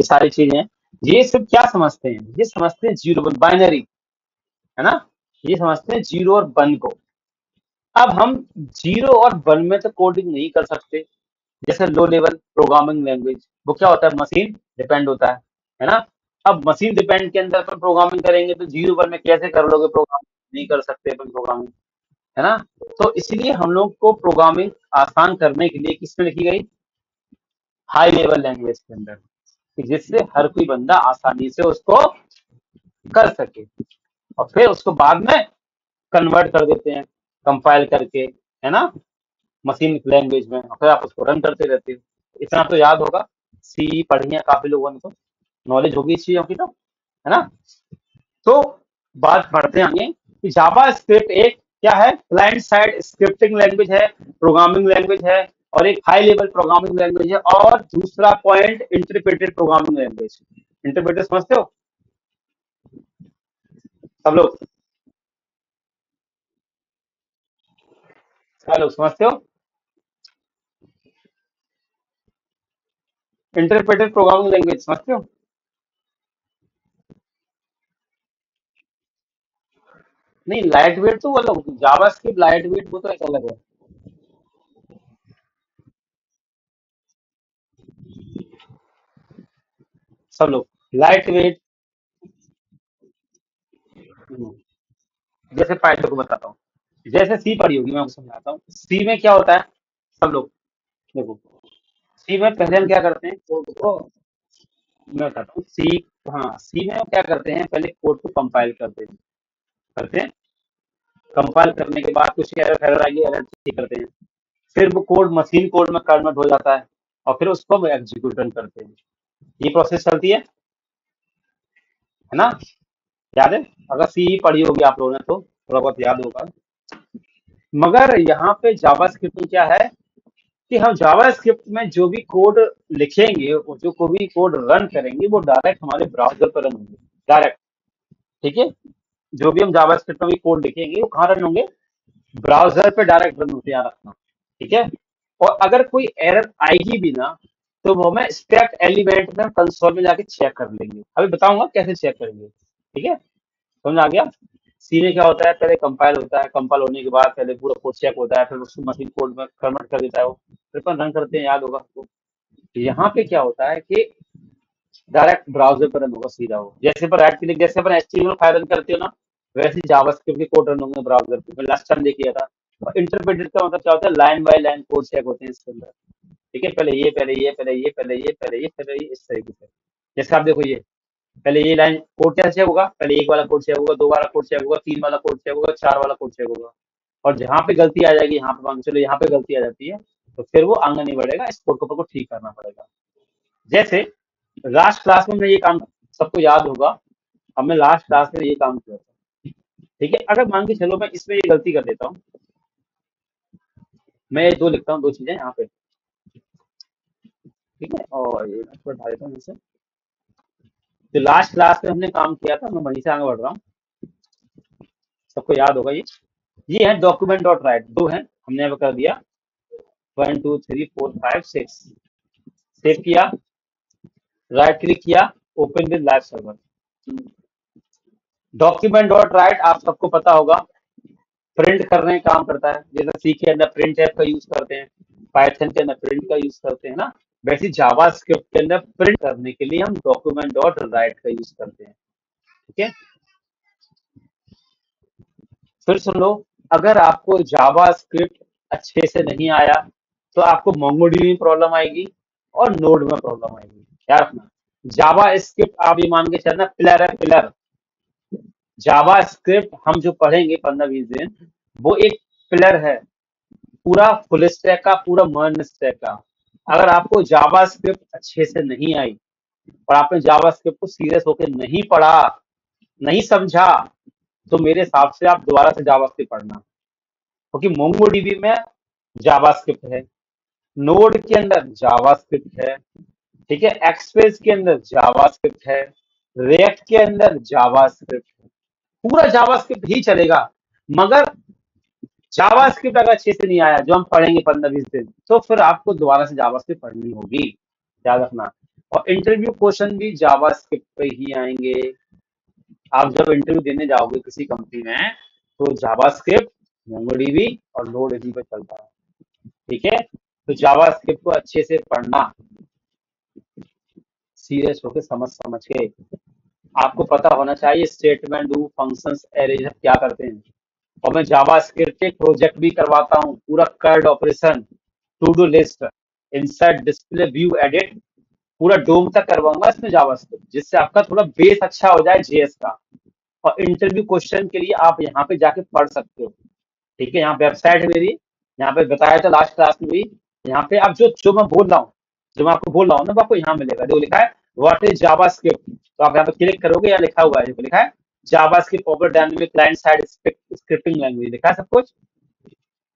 सारी चीजें, ये सब क्या समझते हैं, ये समझते हैं जीरो बाइनरी, है ना, ये समझते हैं जीरो और वन को। अब हम जीरो और वन में तो कोडिंग नहीं कर सकते। जैसे लो लेवल प्रोग्रामिंग लैंग्वेज, वो क्या होता है, मशीन डिपेंड होता है ना। अब मशीन डिपेंड के अंदर अपन प्रोग्रामिंग करेंगे तो जीरो वन में कैसे कर लोगे प्रोग्रामिंग, नहीं कर सकते अपन प्रोग्रामिंग, है ना। तो इसलिए हम लोग को प्रोग्रामिंग आसान करने के लिए किसमें लिखी गई, हाई लेवल लैंग्वेज के अंदर, कि जिससे हर कोई बंदा आसानी से उसको कर सके, और फिर उसको बाद में कन्वर्ट कर देते हैं कंपाइल करके, है ना, मशीन लैंग्वेज में, और फिर आप उसको रन करते रहते हो। इतना तो याद होगा, सी पढ़ी है काफी लोगों ने, तो नॉलेज होगी इस चीजों की, तो है ना। तो बात बढ़ते हैं आगे कि जावा स्क्रिप्ट एक क्या है, क्लाइंट साइड स्क्रिप्टिंग लैंग्वेज है, प्रोग्रामिंग लैंग्वेज है, और एक हाई लेवल प्रोग्रामिंग लैंग्वेज है। और दूसरा point interpreted programming language. Interpreted समझते हो सब लोग, सब लोग समझते हो इंटरप्रेटेड प्रोग्रामिंग लैंग्वेज, समझते हो। नहीं, लाइट वेट तो वो लोग जावा स्क्रिप्ट लाइट वेट वो तो एक अलग है। सब लोग लाइट वेट, जैसे पाइथन को बताता हूँ, जैसे सी पढ़ी होगी, मैं आपको समझाता हूँ सी में क्या होता है। सब लोग देखो, सी में पहले हम क्या करते हैं, कोड को, मैं बताता हूँ सी, हाँ सी में हम क्या करते हैं, पहले कोड को कंपाइल करते हैं, कंपाइल करने के बाद कुछ एरर एरर आएगी, एरर ठीक करते हैं, फिर वो कोड मशीन कोड में कन्वर्ट हो जाता है, और फिर उसको हम एग्जीक्यूट रन करते हैं। ये प्रोसेस चलती है ना, याद है। अगर सी पढ़ी होगी आप लोगों ने तो थोड़ा बहुत याद होगा। मगर यहाँ पे जावा स्क्रिप्ट में क्या है, कि हम जावा स्क्रिप्ट में जो भी कोड लिखेंगे और जो कोई भी कोड रन करेंगे वो डायरेक्ट हमारे ब्राउजर पर रन होंगे, डायरेक्ट। ठीक है, जो भी हम जावा स्क्रिप्ट में भी कोड लिखेंगे वो कहाँ रन होंगे, ब्राउजर पे डायरेक्ट रन होते हैं, याद रखना। ठीक है, और अगर कोई एरर आएगी भी ना, तो वो हमें स्टेप एलिमेंट में कंसोल में जाके चेक कर लेंगे, अभी बताऊंगा कैसे चेक करेंगे। ठीक है, समझ आ गया। सी में क्या होता है, पहले कंपाइल होता है, कंपाइल होने के बाद पहले पूरा कोड चेक होता है, फिर उसको मशीन कोड में कन्वर्ट कर देता है वो, फिर अपन रन करते हैं, याद होगा आपको। यहाँ पे क्या होता है कि डायरेक्ट ब्राउजर पर रन होगा सीधा, वो जैसे पर राइट क्लिक, जैसे अपन एचटीएमएल फाइल रन करते हो ना, वैसे ही जावास्क्रिप्ट के कोड रन होंगे ब्राउजर पे। मैं लास्ट टाइम देख लिया था। और इंटरप्रेटेड का मतलब क्या होता है, line by line code check होते हैं इसके अंदर। ठीक है, पहले ये, पहले ये, पहले ये, पहले ये, पहले ये, पहले ये, इस तरीके से। जैसे आप देखो ये, पहले ये लाइन कोड क्या चेक होगा, पहले एक वाला कोड चेक होगा, दो वाला कोड चेक होगा, तीन वाला कोड चेक होगा, चार वाला कोड चेक होगा। और जहां पे गलती आ जाएगी, यहाँ पे मान के चलो यहाँ पे गलती आ जाती है, तो फिर वो आगे नहीं बढ़ेगा, इस कोड को ठीक करना पड़ेगा। जैसे लास्ट क्लास में मैं ये काम, सबको याद होगा, हमने लास्ट क्लास में ये काम किया था। ठीक है, अगर मान के चलो मैं इसमें ये गलती कर देता हूँ, मैं ये दो लिखता हूँ, दो चीजें यहाँ पे। ठीक है, और ये मैं थोड़ा ढा देता हूँ इसे। जो लास्ट क्लास में हमने काम किया था, मैं वहीं से आगे बढ़ रहा हूँ, सबको याद होगा ये है डॉक्यूमेंट डॉट राइट, दो है, हमने यहाँ पे कर दिया 1 2 3 4 5 6, सेव किया, राइट क्लिक किया, open with live server. Document dot right आप सबको पता होगा, प्रिंट करने का काम करता है, जैसे सी के अंदर प्रिंट ऐप का यूज करते हैं, पाइथन के अंदर प्रिंट का यूज करते हैं ना, वैसे जावा स्क्रिप्ट के अंदर प्रिंट करने के लिए हम डॉक्यूमेंट डॉट राइट का यूज करते हैं। ठीक है, फिर सुन लो, अगर आपको जावा स्क्रिप्ट अच्छे से नहीं आया, तो आपको मोंगोडीबी में प्रॉब्लम आएगी और नोड में प्रॉब्लम आएगी, याद रखना। जावा स्क्रिप्ट आप ये मान के चलना पिलर है, पिलर। जावा स्क्रिप्ट हम जो पढ़ेंगे 15 20 दिन, वो एक पिलर है, पूरा फुल स्टैक का, पूरा मर्न स्टैक का। अगर आपको जावा स्क्रिप्ट अच्छे से नहीं आई, और आपने जावा स्क्रिप्ट को सीरियस होकर नहीं पढ़ा, नहीं समझा, तो मेरे हिसाब से आप दोबारा से जावा स्क्रिप्ट पढ़ना, क्योंकि मोंगोडीबी में जावास्क्रिप्ट है, नोड के अंदर जावास्क्रिप्ट है, ठीक है, एक्सप्रेस के अंदर जावास्क्रिप्ट है, रिएक्ट के अंदर जावास्क्रिप्ट है, पूरा जावास्क्रिप्ट ही चलेगा। मगर जावास्क्रिप्ट अगर अच्छे से नहीं आया, जो हम पढ़ेंगे 15 20 दिन, तो फिर आपको दोबारा से जावास्क्रिप्ट पढ़नी होगी, याद रखना। और इंटरव्यू क्वेश्चन भी जावास्क्रिप्ट पे ही आएंगे। आप जब इंटरव्यू देने जाओगे किसी कंपनी में तो जावास्क्रिप्ट, मोंगोडीबी और नोडीबी पे चलता है। ठीक है, तो जावास्क्रिप्ट को अच्छे से पढ़ना, सीरियस होकर समझ समझ के। आपको पता होना चाहिए स्टेटमेंट, डू, फंक्शंस, एरे सब क्या करते हैं। और मैं जावास्क्रिप्ट के प्रोजेक्ट भी करवाता हूँ, पूरा crud operation, to do list, insert, display, view, edit, पूरा डोम तक करवाऊंगा इसमें जावास्क्रिप्ट, जिससे आपका थोड़ा बेस अच्छा हो जाए जेएस का। और इंटरव्यू क्वेश्चन के लिए आप यहाँ पे जाके पढ़ सकते हो। ठीक है, यहाँ वेबसाइट है मेरी, यहाँ पे बताया था लास्ट क्लास में भी। यहाँ पे आप जो जो मैं बोल रहा हूँ, जो मैं आपको बोल रहा हूँ ना, वो आपको यहाँ मिलेगा, जो लिखा है व्हाट इज जावास्क्रिप्ट, तो आप यहाँ पे क्लिक करोगे, यहाँ लिखा हुआ है, देखो लिखा है JavaScript popular dynamic client side scripting language, लिखा है सब कुछ,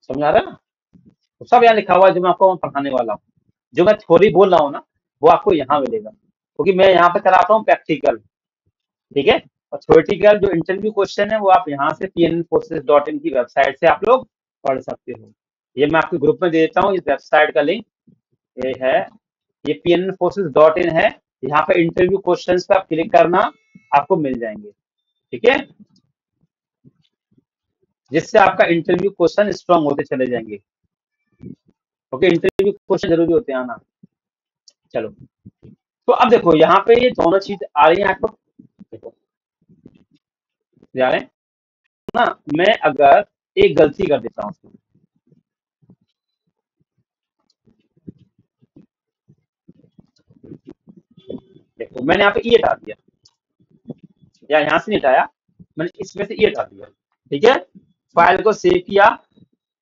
समझ आ रहा है ना। तो सब यहाँ लिखा हुआ है जो मैं आपको पढ़ाने वाला हूँ। जो मैं थ्योरी बोल रहा हूँ ना, वो आपको यहाँ मिलेगा, क्योंकि मैं यहाँ पे कराता हूँ प्रैक्टिकल। ठीक है, और थ्योरेटिकल जो इंटरव्यू क्वेश्चन है वो आप यहाँ से pnforces.in की वेबसाइट से आप लोग पढ़ सकते हो। ये मैं आपके ग्रुप में दे देता हूँ, इस वेबसाइट का लिंक ये है, ये pnforces.in है। यहाँ पे इंटरव्यू क्वेश्चंस पे आप क्लिक करना, आपको मिल जाएंगे। ठीक है, जिससे आपका इंटरव्यू क्वेश्चन स्ट्रांग होते चले जाएंगे। ओके, इंटरव्यू क्वेश्चन जरूरी होते हैं आना। चलो, तो अब देखो यहाँ पे ये दोनों चीज आ रही है आपको, देखो जा रहे हैं ना। मैं अगर एक गलती कर देता हूँ, देखो मैंने यहाँ पे ये हटा दिया, या यहाँ से नहीं हटाया, मैंने इसमें से ये हटा दिया। ठीक है, फाइल को सेव किया,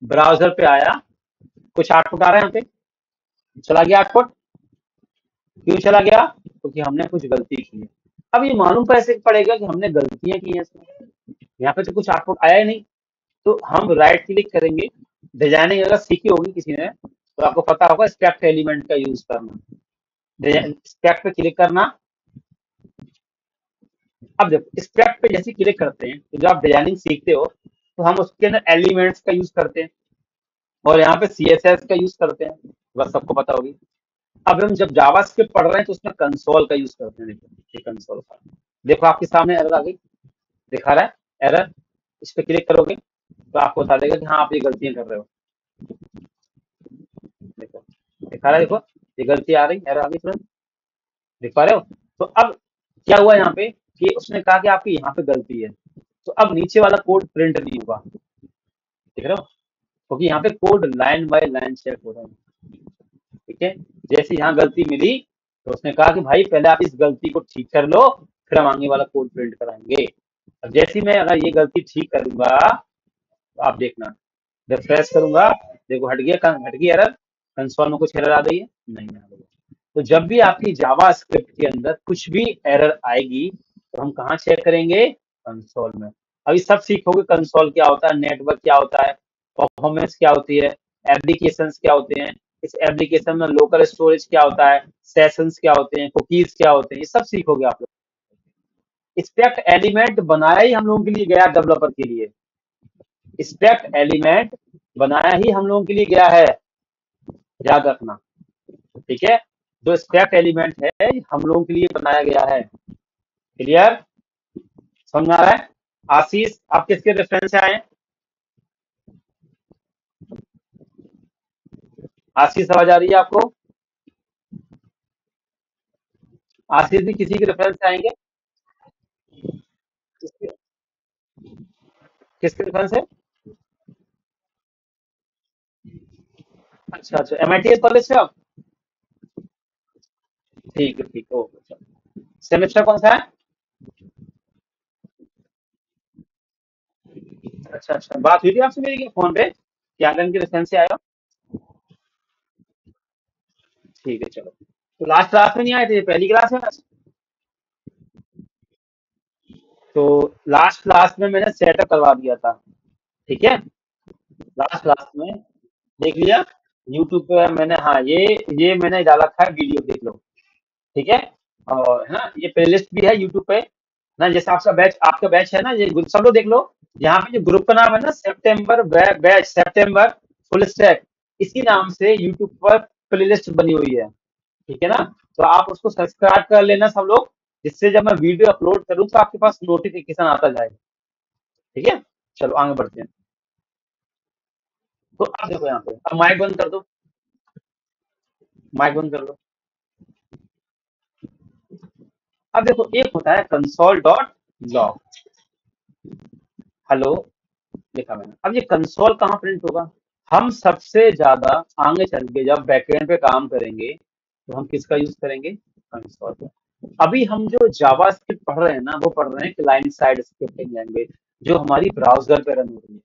ब्राउजर पे आया, कुछ आउटपुट आ रहा है यहाँ पे, चला गया आउटपुट। क्यों चला गया? क्योंकि हमने कुछ गलती की है। अब ये मालूम कैसे पड़ेगा कि हमने गलतियां की हैं इसमें? यहाँ पे तो कुछ आउटपुट आया ही नहीं। तो हम राइट क्लिक करेंगे, डिजाइनिंग अगर सीखी होगी किसी ने तो आपको पता होगा स्पेक्ट एलिमेंट का यूज करना। स्पेक्ट पे क्लिक करना। अब देखो स्पेक्ट पे जैसे क्लिक करते हैं तो जब आप डिजाइनिंग सीखते हो तो हम उसके अंदर एलिमेंट्स का यूज करते हैं, और यहाँ पे सीएसएस का यूज करते हैं, बस सबको पता होगी। अब हम जब जावास्क्रिप्ट पढ़ रहे हैं तो उसमें कंसोल का यूज करते हैं। देखो ये कंसोल का, देखो आपके सामने एरर आ गई, दिखा रहा है एरर। इस पे क्लिक करोगे तो आपको बता देगा कि हाँ आप ये गलतियां कर रहे हो। देखो दिखा रहा है, देखो ये गलती आ रही, एरर आ गई तुरंत, देख पा रहे हो। तो अब क्या हुआ यहाँ पे कि उसने कहा कि आपकी यहाँ पे गलती है, तो अब नीचे वाला कोड प्रिंट नहीं होगा, देख रहे हो, क्योंकि यहाँ पे code line by line check हो रहा है। ठीक है, जैसे यहाँ गलती मिली तो उसने कहा कि भाई पहले आप इस गलती को ठीक कर लो, फिर हम आगे वाला कोड प्रिंट कराएंगे। अब जैसे ही मैं अगर ये गलती ठीक करूंगा तो आप देखना, रिफ्रेश करूंगा, देखो हट गई एरर, कंसोल में कुछ एरर आ गई है, नहीं आ रही है। तो जब भी आपकी जावा स्क्रिप्ट के अंदर कुछ भी एरर आएगी तो हम कहाँ चेक करेंगे? कंसोल में। अभी सब सीखोगे कंसोल क्या होता है, नेटवर्क क्या होता है, परफॉर्मेंस क्या होती है, एप्लीकेशंस क्या होते हैं, इस एप्लीकेशन में लोकल स्टोरेज क्या होता है, सेशंस क्या होते हैं, कुकीज क्या होते हैं, ये सब सीखोगे आप लोग। स्पेक्ट एलिमेंट बनाया ही हम लोगों के लिए गया डेवलपर के लिए, स्पेक्ट एलिमेंट बनाया ही हम लोगों के लिए गया है, याद रखना। ठीक है, जो स्पेक्ट एलिमेंट है हम लोगों के लिए बनाया गया है। क्लियर, समझ में आ रहा है? आशीष आप किसके रेफरेंस से आए? आशीष आवाज आ रही है आपको? आशीष भी किसी के रेफरेंस से आएंगे? किसके किसके रेफरेंस है? अच्छा अच्छा, एमआईटी कॉलेज से आप? ठीक है ठीक है, ओके। सेमेस्टर कौन सा है? अच्छा अच्छा, बात हुई थी आपसे मेरी फोन पे कि आंगन के रेफरेंस से आया हो? ठीक है चलो, तो लास्ट क्लास में नहीं आए थे, पहली क्लास में? तो लास्ट क्लास में मैंने सेटअप करवा दिया था। ठीक है, लास्ट क्लास में देख लिया, यूट्यूब पे मैंने, हाँ ये मैंने डाला था वीडियो, देख लो। ठीक है, और है ना ये प्लेलिस्ट भी है यूट्यूब पे ना, जैसे आपका बैच है ना, ये सब लोग देख लो। यहाँ पे जो ग्रुप का नाम है ना, सितंबर बैच, सितंबर फुल स्टैक, इसी नाम से यूट्यूब पर प्लेलिस्ट बनी हुई है। ठीक है ना। तो आप उसको सब्सक्राइब कर लेना सब लोग, जिससे जब मैं वीडियो अपलोड करूँ तो आपके पास नोटिफिकेशन आता जाए। ठीक है, चलो आगे बढ़ते हैं। तो अब देखो यहाँ पे, अब माइक बंद कर दो, माइक बंद कर दो। अब देखो एक होता है कंसोल डॉट लॉग। हेलो, लिखा मैंने। अब ये कंसोल कहाँ प्रिंट होगा? हम सबसे ज्यादा आगे चल के जब बैकएंड पे काम करेंगे तो हम किसका यूज करेंगे? कंसोल का। अभी हम जो जावास्क्रिप्ट पढ़ रहे हैं ना, वो पढ़ रहे हैं क्लाइंट साइड स्क्रिप्टिंग लैंग्वेज, जो हमारी ब्राउजर पे रन हो रही है।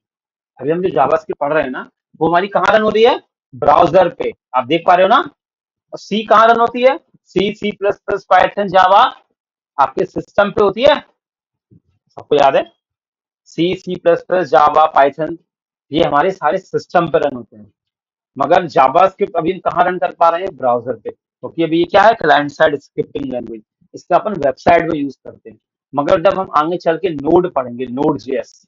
अभी हम जो जावास्क्रिप्ट पढ़ रहे हैं ना, वो हमारी कहाँ रन हो रही है? ब्राउजर पे। आप देख पा रहे हो ना? और सी कहाँ रन होती है? C plus plus Python Java आपके सिस्टम पे होती है, सबको याद है। C plus plus Java Python, ये हमारे सारे सिस्टम पे रन होते हैं। मगर जावास्क्रिप्ट अभी हम कहाँ रन कर पा रहे हैं? ब्राउजर पे, क्योंकि अभी ये क्या है? Client side scripting language. इसका अपन वेबसाइट में यूज करते हैं। मगर जब हम आगे चल के नोड पढ़ेंगे, नोड जेएस,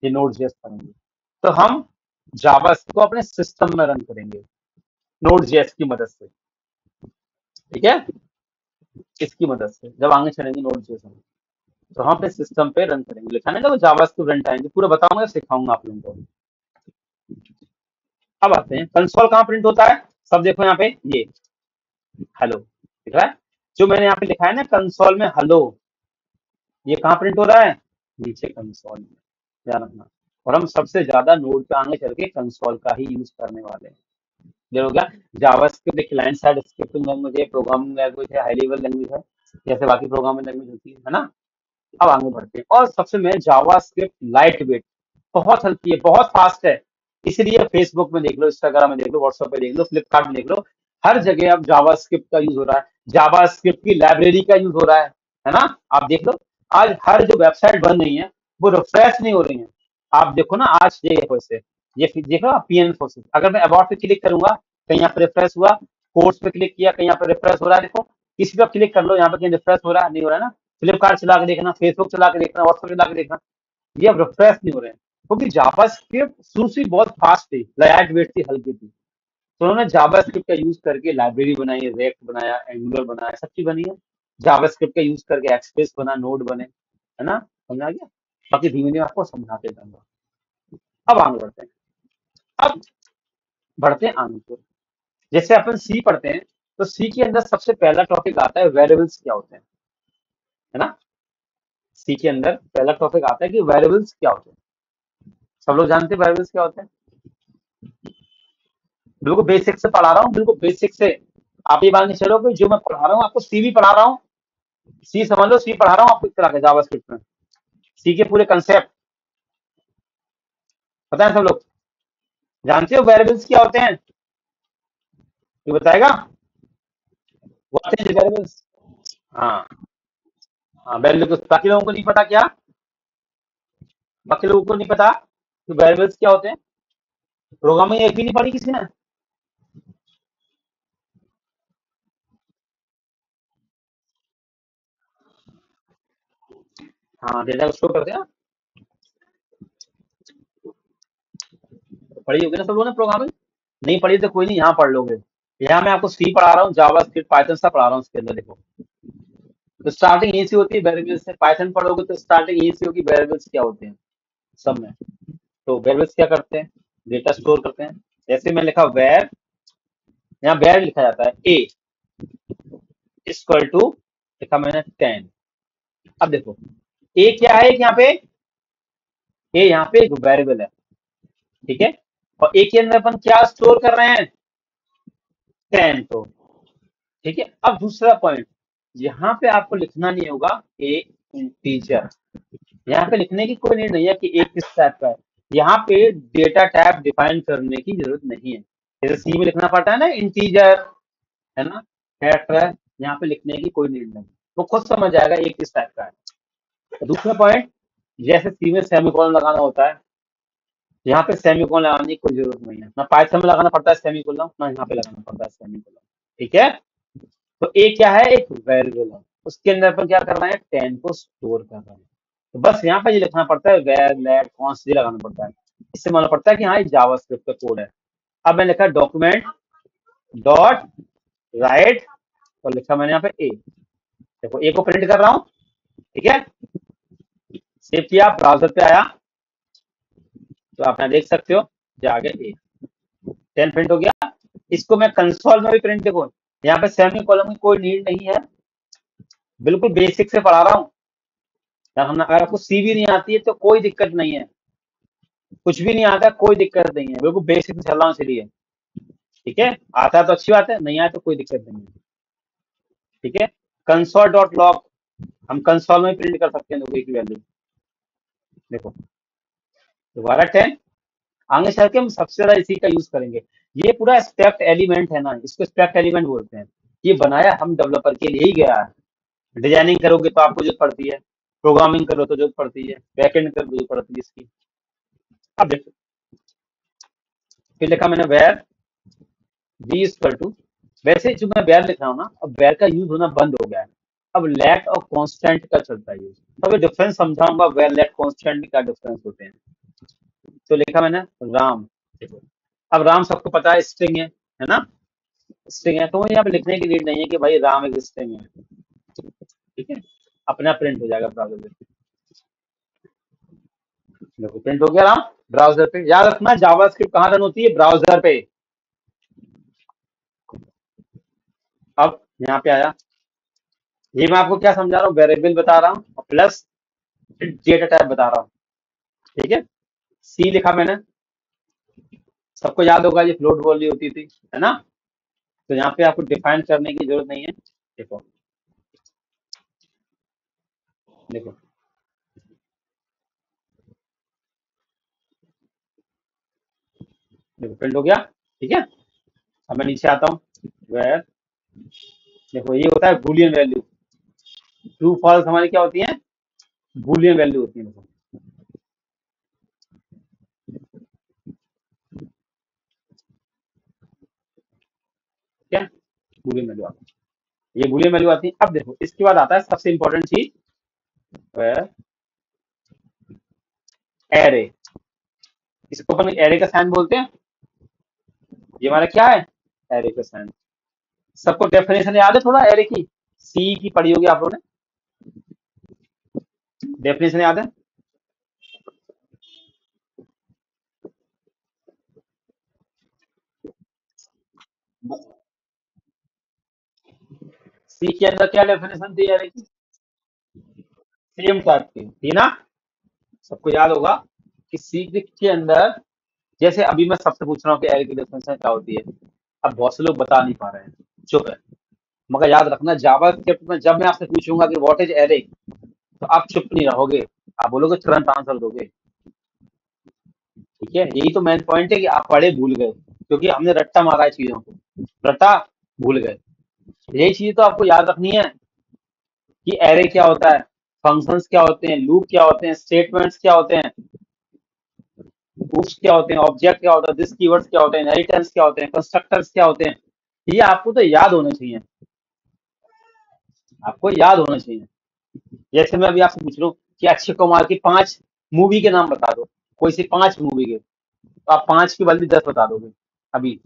ये नोड जेएस पढ़ेंगे, तो हम जावास्क्रिप्ट को अपने सिस्टम में रन करेंगे नोड जेएस की मदद से। ठीक है, इसकी मदद से जब आगे चलेंगे नोड जेएस में, तो हम अपने सिस्टम पे रन करेंगे। लिखा है ना, तो जावास्क्रिप्ट रन टाइम पूरा बताऊंगा, सिखाऊंगा आप लोगों को। अब आते हैं कंसोल कहाँ प्रिंट होता है। सब देखो यहाँ पे, ये हेलो दिख रहा है, जो मैंने यहाँ पे लिखा है ना कंसोल में हेलो, ये कहाँ प्रिंट हो रहा है? नीचे कंसोल में, ध्यान रखना। और हम सबसे ज्यादा नोड पे आगे चल के कंसोल का ही यूज करने वाले हैं। ये हो गया। जावास्क्रिप्ट एक क्लाइंट साइड स्क्रिप्टिंग लैंग्वेज है, प्रोग्रामिंग लैंग्वेज है, हाई लेवल लैंग्वेज है, जैसे बाकी प्रोग्रामिंग लैंग्वेज होती है ना। अब आगे बढ़ते हैं, और सबसे में जावास्क्रिप्ट लाइट वेट, बहुत हल्की है, बहुत फास्ट है। इसलिए फेसबुक में देख लो, इंस्टाग्राम में देख लो, व्हाट्सएप पे देख लो, फ्लिपकार्ट में देख लो, हर जगह अब जावास्क्रिप्ट का यूज हो रहा है, जावास्क्रिप्ट की लाइब्रेरी का यूज हो रहा है ना। आप देख लो, आज हर जो वेबसाइट बन रही है वो रिफ्रेश नहीं हो रही है। आप देखो ना, आज ये देखो, इसे ये देखो पीएन फोर्सेस, अगर मैं अबाउट पे क्लिक करूंगा, कहीं यहाँ पे रिफ्रेश हुआ, कोर्स पे क्लिक किया, कहीं यहाँ पे रिफ्रेश हो रहा है, देखो किसी पे क्लिक कर लो, यहाँ पे कहीं रिफ्रेश हो रहा है? नहीं हो रहा है ना। फ्लिपकार्ट चला के देखना, फेसबुक चला के देखना, व्हाट्सएप चला के देखना, ये अब रिफ्रेश नहीं हो रहे हैं, क्योंकि जावास्क्रिप्ट शुरू से बहुत फास्ट थी, लाइट वेट थी, हल्की थी। तो उन्होंने जावास्क्रिप्ट का यूज करके लाइब्रेरी बनाई, रिएक्ट बनाया, एंगुलर बनाया, सब चीज बनी है। जावास्क्रिप्ट का यूज करके एक्सप्रेस बना, नोड बने, है ना। समझ आ गया? बाकी धीमे धीमे आपको समझाते जाऊंगा। अब आगे बढ़ते हैं। अब बढ़ते हैं आगे को। जैसे अपन सी पढ़ते हैं, तो सी के अंदर सबसे पहला टॉपिक आता है वेरिएबल्स क्या होते हैं, है ना। सी के अंदर पहला टॉपिक आता है कि वेरिएबल्स क्या होते हैं। सब लोग जानते हैं वेरिएबल्स क्या होते हैं? बिल्कुल बेसिक से पढ़ा रहा हूँ, बिल्कुल बेसिक से। आप ये मान के चलो कि जो मैं पढ़ा रहा हूँ आपको सी भी पढ़ा रहा हूँ, सी समझ लो, सी पढ़ा रहा हूँ आपको इस तरह के जावास्क्रिप्ट में, सी के पूरे कंसेप्ट पता है सब लोग? जानते हो वेरिएबल्स क्या होते हैं? ये बताएगा? What is variables? हाँ, हाँ वैल्यू को बाकी लोगों को नहीं पता क्या? बाकी लोगों को नहीं पता कि वेरिएबल्स क्या होते हैं? प्रोग्रामिंग एक भी नहीं पढ़ी किसी ने? हाँ, डेटा को स्टोर करते हैं। पढ़ी होगी ना सब लोगों ने प्रोग्रामिंग? नहीं पढ़ी तो कोई नहीं, यहाँ पढ़ लोगे। यहाँ मैं आपको सी पढ़ा रहा हूँ, जावा स्क्रिप्ट पाइथन सा पढ़ा रहा हूँ, उसके अंदर देखो। तो स्टार्टिंग यहीं से होती है वेरिएबल्स से, पाइथन पढ़ोगे तो स्टार्टिंग यहीं से होगी, वेरिएबल्स क्या होते हैं सब में। तो वेरिएबल्स क्या करते हैं? डेटा स्टोर करते हैं। जैसे मैं लिखा वेर, यहाँ वेर लिखा जाता है ए इक्वल टू, लिखा मैंने 10। अब देखो ए क्या है यहाँ पे? ए यहाँ पे एक वेरिएबल है, ठीक है। और ए के अंदर अपन क्या स्टोर कर रहे हैं? 10 तो, ठीक है। अब दूसरा पॉइंट, यहाँ पे आपको लिखना नहीं होगा ए इंटीजर, यहाँ पे लिखने की कोई नीड नहीं है कि एक किस टाइप का है। यहाँ पे डेटा टाइप डिफाइन करने की जरूरत नहीं है, जैसे सी में लिखना पड़ता है ना इंटीजर, है ना, कैरेक्टर है, यहाँ पे लिखने की कोई नीड नहीं, वो खुद समझ जाएगा एक किस टाइप का है। तो दूसरा पॉइंट, जैसे सी में सेमीकोलन लगाना होता है, यहाँ पे सेमीकोलन लगाने की कोई जरूरत नहीं है, ना पाइथन में लगाना पड़ता है सेमीकोलन, ना यहाँ पे लगाना पड़ता है सेमीकोलन, ठीक है। तो ए क्या है? एक वेरिएबल है, उसके अंदर अपन क्या कर रहे हैं? 10 को स्टोर कर रहे हैं। तो बस यहाँ पे ये लिखना पड़ता है वेर लेट कॉन्स्ट, ये लगाना पड़ता है। इससे मालूम पड़ता है कि हाँ ये जावास्क्रिप्ट का कोड है। अब मैंने लिखा डॉक्यूमेंट डॉट राइट तो लिखा मैंने यहाँ पे ए। देखो ए को प्रिंट कर रहा हूँ, ठीक है। सेव किया, ब्राउजर पे आया, तो आप यहाँ देख सकते हो ये आ गया ए, 10 प्रिंट हो गया। इसको मैं कंसोल में भी प्रिंट, देखो यहाँ पे सेमी कॉलम की कोई नीड नहीं है, बिल्कुल बेसिक से पढ़ा रहा हूँ। अगर आपको सी भी नहीं आती है तो कोई दिक्कत नहीं है, कुछ भी नहीं आता कोई दिक्कत नहीं है, बिल्कुल बेसिक से चल रहा हूँ इसलिए, ठीक है। आता है तो अच्छी बात है, नहीं आया तो कोई दिक्कत नहीं है, ठीक है। कंसोल डॉट लॉग हम कंसोल में प्रिंट कर सकते हैं, देखो एक वैल्यू, देखो दोबारा 10। आगे चल के हम सबसे ज्यादा इसी का यूज करेंगे। ये पूरा स्पेक्ट एलिमेंट है ना, इसको स्पेक्ट एलिमेंट बोलते हैं। ये बनाया हम डेवलपर के लिए ही गया है। डिजाइनिंग करोगे तो आपको जरूरत पड़ती है, प्रोग्रामिंग करो तो जरूरत पड़ती है, बैकएंड करो तो जरूरत पड़ती है इसकी। अब देखो, फिर लिखा मैंने वेर बी इक्वल टू, वैसे जो मैं वेर लिख रहा हूँ ना, अब वेर का यूज होना बंद हो गया है, अब लेट और कांस्टेंट का चलता है यूज। अब ये डिफरेंस समझाऊंगा, वेर लेट कांस्टेंट का डिफरेंस होते हैं। तो लिखा मैंने राम, देखो अब राम सबको पता है स्ट्रिंग है ना, स्ट्रिंग है, तो मुझे यहाँ पे लिखने की नीड नहीं है कि भाई राम एक स्ट्रिंग है, ठीक है। अपना प्रिंट हो जाएगा ब्राउजर पे, देखो प्रिंट हो गया राम ब्राउजर पे। याद रखना जावास्क्रिप्ट कहाँ रन होती है, ब्राउजर पे। अब यहाँ पे आया, ये मैं आपको क्या समझा रहा हूँ, वेरिएबल बता रहा हूँ और प्लस डेटा टाइप बता रहा हूँ, ठीक है। सी लिखा मैंने, सबको याद होगा ये फ्लोट बोली होती थी, है ना। तो यहाँ पे आपको डिफाइन करने की जरूरत नहीं है, देखो देखो देखो प्रिंट हो गया, ठीक है। अब मैं नीचे आता हूँ, वेर, देखो ये होता है बूलियन वैल्यू। ट्रू फॉल्स हमारी क्या होती है, बूलियन वैल्यू होती है, देखो क्या, बूलियन वैल्यू आती है, ये बूलियन वैल्यू आती है। अब देखो इसके बाद आता है सबसे इंपॉर्टेंट चीज, वेर एरे, इसको अपन एरे का साइन बोलते हैं। ये हमारा क्या है, एरे का साइन। सबको डेफिनेशन याद है थोड़ा एरे की, सी की पढ़ी होगी आप लोगों ने, डेफिनेशन याद है। सी के अंदर क्या डेफिनेशन थी एरे की, सेम टाइप की थी ना, सबको याद होगा कि सी के अंदर, जैसे अभी मैं सबसे पूछ रहा हूँ कि एरे की डेफिनेशन क्या होती है, अब बहुत से लोग बता नहीं पा रहे हैं, चुप है। मगर याद रखना जावा स्क्रिप्ट में जब मैं आपसे पूछूंगा कि व्हाट इज एरे, तो आप चुप नहीं रहोगे, आप बोलोगे, तुरंत आंसर दोगे, ठीक है। यही तो मेन पॉइंट है कि आप पढ़े भूल गए, क्योंकि हमने रट्टा मारा है चीजों को, रट्टा भूल गए। यही चीज तो आपको याद रखनी है कि एरे क्या होता है, फंक्शंस क्या होते हैं, लूप क्या होते हैं, स्टेटमेंट्स क्या होते हैं, प्रूफ्स क्या होते हैं, ऑब्जेक्ट क्या होता है, दिस कीवर्ड्स क्या होते हैं, इनहेरिटेंस क्या होते हैं, कंस्ट्रक्टर्स क्या होते हैं। ये आपको तो याद होने चाहिए, आपको याद होना चाहिए। जैसे मैं अभी आपसे पूछ रहा हूँ कि अक्षय कुमार की 5 मूवी के नाम बता दो, कोई सी 5 मूवी के, तो आप 5 की बदले 10 बता दोगे अभी।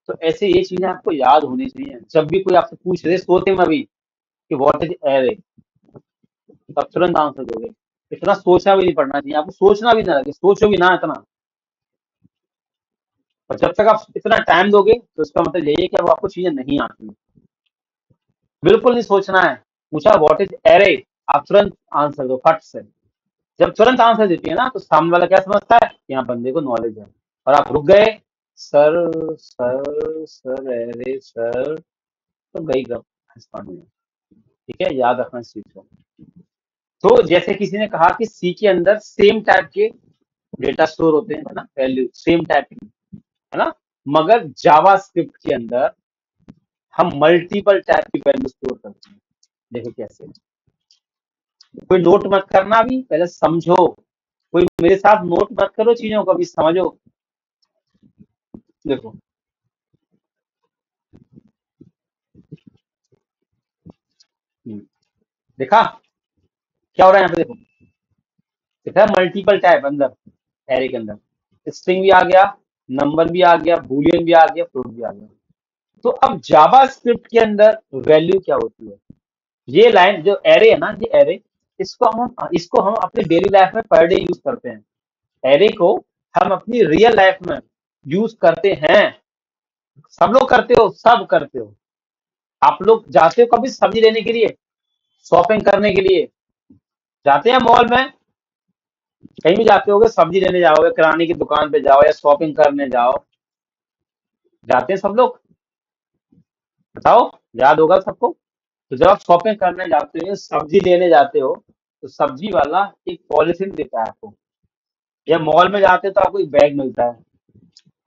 तो ऐसे ये चीजें आपको याद होनी चाहिए, जब भी कोई आपसे पूछ रहे सोते में अभी कि व्हाट इज एरे, तब तुरंत आंसर दोगे। इतना सोचना भी नहीं पड़ना चाहिए आपको, सोचना भी ना लगे, सोचो भी ना इतना। और जब तक आप इतना टाइम दोगे तो इसका मतलब यही है कि अब आपको चीजें नहीं आती। बिल्कुल नहीं सोचना है, पूछा व्हाट इज एरे, आप तुरंत आंसर दो फट से। जब तुरंत आंसर देती है ना, तो सामने वाला क्या समझता है कि यहाँ बंदे को नॉलेज है, और आप रुक गए, सर सर एरे सर, तो गई गप हिस्सा में, ठीक है। याद रखना इस चीज को। तो जैसे किसी ने कहा कि सी के अंदर सेम टाइप के डेटा स्टोर होते हैं, है ना, वैल्यू सेम टाइप की, है ना। मगर जावा स्क्रिप्ट के अंदर हम मल्टीपल टाइप की वैल्यू स्टोर करते हैं, देखो कैसे। कोई नोट मत करना, भी पहले समझो, कोई मेरे साथ नोट मत करो चीजों को, अभी समझो। देखो, देखा क्या हो रहा है यहाँ पे, देखो देखा मल्टीपल टाइप अंदर, एरे के अंदर स्ट्रिंग भी आ गया, नंबर भी आ गया, बूलियन भी आ गया, फ्लोट भी आ गया। तो अब जावा स्क्रिप्ट के अंदर वैल्यू क्या होती है? ये लाइन जो एरे है ना, ये एरे, इसको हम अपनी डेली लाइफ में पर डे यूज करते हैं। एरे को हम अपनी रियल लाइफ में यूज करते हैं। सब लोग करते हो, सब करते हो। आप लोग जाते हो कभी सब्जी लेने के लिए, शॉपिंग करने के लिए, जाते हैं मॉल में, कहीं भी जाते होगे, सब्जी लेने जाओगे, किराने की दुकान पे जाओ या शॉपिंग करने जाओ, जाते हैं सब लोग। बताओ, याद होगा सबको। तो जब आप शॉपिंग करने जाते हो, सब्जी लेने जाते हो, तो सब्जी वाला एक पॉलिथीन देता है आपको, या मॉल में जाते हो तो आपको एक बैग मिलता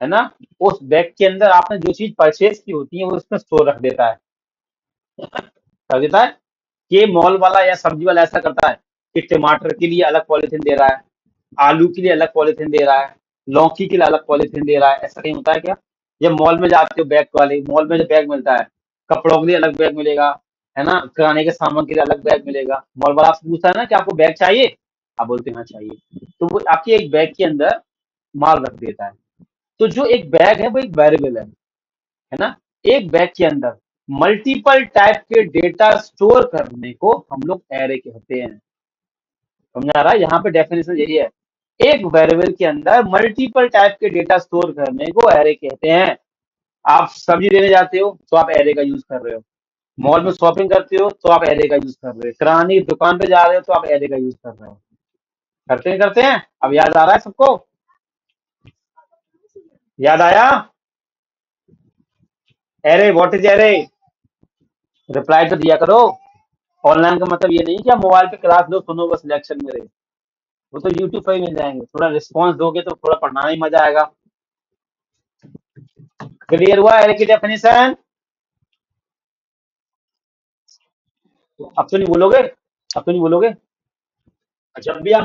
है ना? उस बैग के अंदर आपने जो चीज परचेज की होती है वो उसमें स्टोर रख देता है, कर देता है। कि मॉल वाला या सब्जी वाला ऐसा करता है कि टमाटर के लिए अलग पॉलिथीन दे रहा है, आलू के लिए अलग पॉलिथीन दे रहा है, लौकी के लिए अलग पॉलिथीन दे रहा है, ऐसा कहीं होता है क्या? जब मॉल में जाते हो बैग वाले, मॉल में जो बैग मिलता है, कपड़ों के लिए अलग बैग मिलेगा, है ना, किराने के सामान के लिए अलग बैग मिलेगा। मॉल वाला आपसे पूछता है ना कि आपको बैग चाहिए, आप बोलते हैं हाँ चाहिए, तो वो आपके एक बैग के अंदर माल रख देता है। तो जो एक बैग है वो एक वेरिएबल है ना? एक बैग के अंदर मल्टीपल टाइप के डेटा स्टोर करने को हम लोग एरे कहते हैं। समझ आ रहा है? यहाँ पे डेफिनेशन यही है, एक वेरिएबल के अंदर मल्टीपल टाइप के डेटा स्टोर करने को एरे कहते हैं। आप सब्जी लेने जाते हो तो आप एरे का यूज कर रहे हो, मॉल में शॉपिंग करते हो तो आप एरे का यूज कर रहे हो, किराने की दुकान पे जा रहे हो तो आप एरे का यूज कर रहे हो। करते हैं। अब याद आ रहा है सबको? याद आया? Array, what is array? Reply तो दिया करो। ऑनलाइन का मतलब ये नहीं कि आप मोबाइल पे क्लास लो, सुनो बस लेक्चर मेरे। वो तो यूट्यूब पे ही मिल जाएंगे, थोड़ा रिस्पॉन्स दोगे तो थोड़ा पढ़ना ही मजा आएगा। क्लियर हुआ एरे की डेफिनेशन? अब तो नहीं बोलोगे? अब तो नहीं बोलोगे? जब भी आप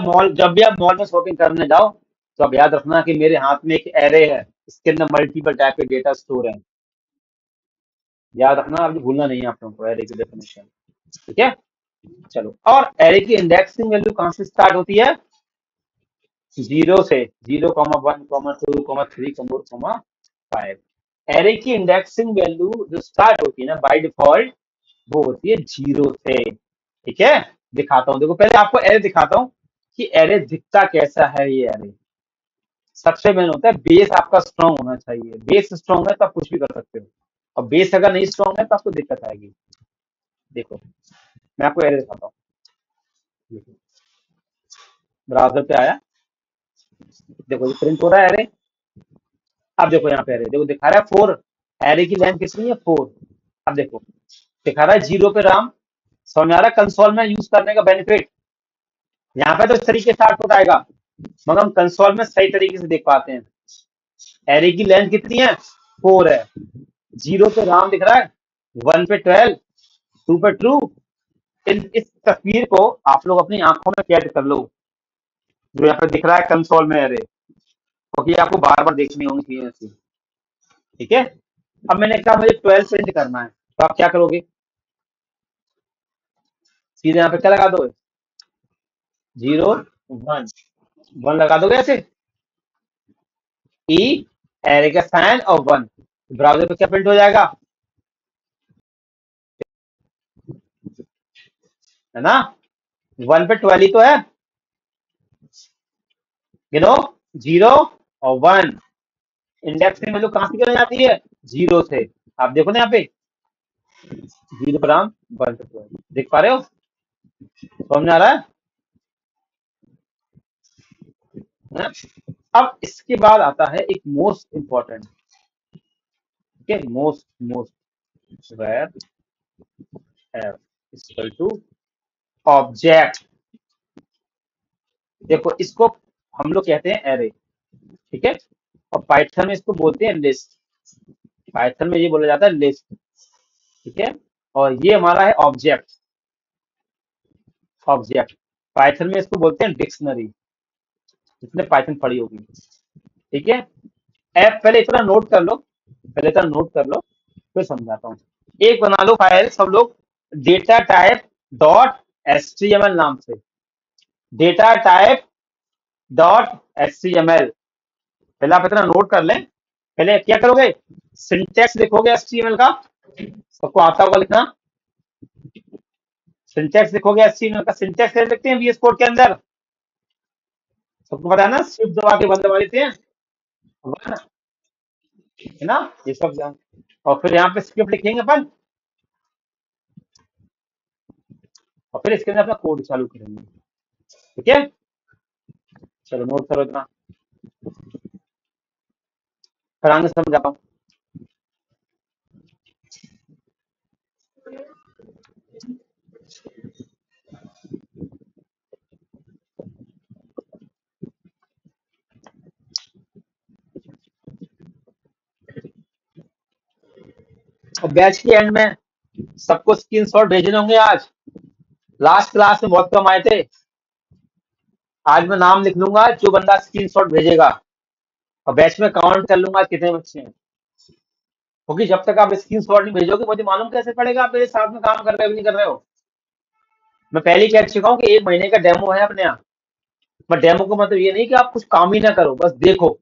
मॉल में शॉपिंग करने जाओ, तो आप याद रखना कि मेरे हाथ में एक एरे है, इसके अंदर मल्टीपल टाइप के डेटा स्टोर है। याद रखना, अभी भूलना नहीं है आप लोगों को एरे की डेफिनेशन। ठीक है, चलो। और एरे की इंडेक्सिंग वैल्यू कहाँ से स्टार्ट होती है? जीरो से। 0,1,2,3,4,5। एरे की इंडेक्सिंग वैल्यू जो स्टार्ट होती है ना बाय डिफॉल्ट, वो होती है जीरो से। ठीक है, दिखाता हूँ, देखो पहले आपको एरे दिखाता हूँ कि एरे दिखता कैसा है। ये एरे सबसे मेन होता है, बेस आपका स्ट्रांग होना चाहिए। बेस स्ट्रांग है तो आप कुछ भी कर सकते हो, और बेस अगर नहीं स्ट्रांग है तो आपको दिक्कत आएगी। देखो, मैं आपको एरे दिखाता हूँ। देखो, ब्राउजर पे आया, देखो ये प्रिंट हो रहा है एरे। अब देखो यहाँ पे एरे, देखो दिखा रहा है 4। एरे की लेंथ कितनी है? 4। अब देखो, दिखा रहा है 0 पे राम। समझ आ रहा है कंसोल में यूज करने का बेनिफिट? यहाँ पे तो इस तरीके से आउटपुट आएगा, मगर हम कंसोल में सही तरीके से देख पाते हैं। एरे की लेंथ कितनी है? 4 है। 0 पे राम दिख रहा है, 1 पे 12, 2 पे ट्रू। इस तस्वीर को आप लोग अपनी आंखों में कैद कर लो, जो यहाँ पे दिख रहा है कंसोल में एरे, क्योंकि आपको बार बार देखनी होंगी चीजें ऐसी। ठीक है, अब मैंने कहा मुझे 12 प्रिंट करना है, तो आप क्या करोगे? सीधे यहाँ पे क्या लगा दो? 0, 1। 1 लगा दोगे ऐसे, ई, एरे का साइन और 1, ब्राउजर पे क्या प्रिंट हो जाएगा? है ना? 1 पे 12 ही तो है, गिनो। 0 और 1। इंडेक्स की वैल्यू कहां से गिनी जाती है? 0 से। आप देखो ना यहाँ पे, 0 पर आम, 1 पे 12, देख पा रहे हो? समझ में आ रहा है ना? अब इसके बाद आता है एक मोस्ट इंपॉर्टेंट, ठीक है, most most, where F equal to object. देखो, इसको हम लोग कहते हैं एरे, ठीक है, और पाइथन में इसको बोलते हैं लिस्ट। पाइथन में ये बोला जाता है लिस्ट, ठीक है, और ये हमारा है ऑब्जेक्ट। ऑब्जेक्ट पाइथन में इसको बोलते हैं डिक्शनरी, जिसने पाइथन पढ़ी होगी। ठीक है, ऐप पहले इतना नोट कर लो, पहले इतना नोट कर लो, फिर समझाता हूँ। एक बना लो फाइल सब लोग, डेटा टाइप डॉट एचटीएमएल नाम से। डेटा टाइप डॉट एचटीएमएल, पहले आप इतना नोट कर लें, पहले क्या करोगे, सिंटेक्स लिखोगे एचटीएमएल का, सबको आता होगा लिखना। सिंटेक्स लिखोगे एचटीएमएल का, सिंटेक्स कैसे लिखते हैं वीएस कोड के अंदर, सबको पता है ना, शिफ्ट दबा के बंद दबा देते हैं, है ना, ये सब और फिर यहाँ पे स्क्रिप्ट लिखेंगे अपन, और फिर इसके अंदर अपना कोड चालू करेंगे। ठीक है, चलो नोट करो इतना, फिर आगे समझाता हूँ। और बैच के एंड में सबको स्क्रीनशॉट भेजने होंगे आज, लास्ट क्लास में बहुत कम आए थे, आज मैं नाम लिख लूंगा जो बंदा स्क्रीनशॉट भेजेगा, और बैच में काउंट कर लूंगा कितने बच्चे हैं, क्योंकि जब तक आप स्क्रीनशॉट नहीं भेजोगे मुझे मालूम कैसे पड़ेगा आप मेरे साथ में काम कर रहे हो नहीं कर रहे हो। मैं पहले ही कह चुका हूँ कि 1 महीने का डेमो है अपने यहाँ, मैं डेमो का मतलब ये नहीं कि आप कुछ काम ही ना करो, बस देखो,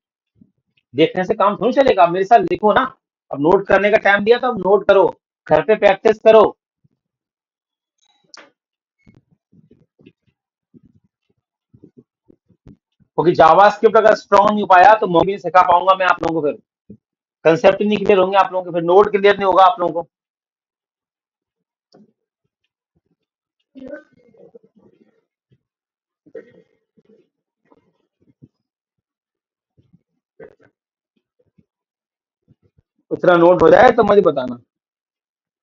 देखने से काम थोड़ी चलेगा, आप मेरे साथ लिखो ना। अब नोट करने का टाइम दिया तो अब नोट करो, घर पे प्रैक्टिस करो। क्योंकि जावास्क्रिप्ट अगर स्ट्रांग नहीं हो पाया तो मैं भी नहीं सिखा पाऊंगा मैं आप लोगों को, फिर कंसेप्ट ही नहीं क्लियर होंगे आप लोगों के, फिर नोट क्लियर नहीं होगा आप लोगों को। उतना नोट हो जाए तो मुझे बताना,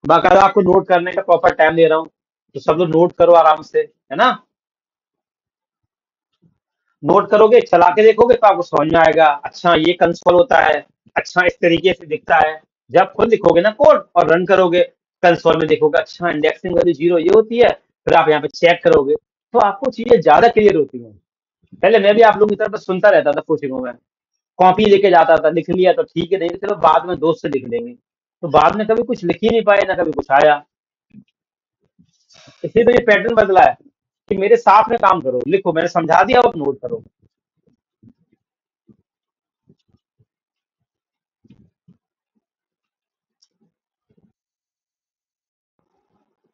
बाकायदा आपको नोट करने का प्रॉपर टाइम दे रहा हूँ, तो सब लोग नोट करो आराम से, है ना। नोट करोगे, चला के देखोगे तो आपको समझ में आएगा, अच्छा ये कंसोल होता है, अच्छा इस तरीके से दिखता है। जब खुद लिखोगे ना कोड और रन करोगे, कंसोल में देखोगे अच्छा इंडेक्सिंग वैल्यू 0 ये होती है, फिर आप यहाँ पे चेक करोगे, तो आपको चीजें ज्यादा क्लियर होती हैं। पहले मैं भी आप लोगों की तरफ सुनता रहता था कोचिंगों में, कॉपी लेके जाता था, लिख लिया तो ठीक है, नहीं तो चलो बाद में दोस्त से लिख लेंगे, तो बाद में कभी कुछ लिख ही नहीं पाए ना कभी कुछ आया। इसलिए तो ये पैटर्न बदला है कि मेरे साथ में काम करो, लिखो, मैंने समझा दिया अब नोट करो।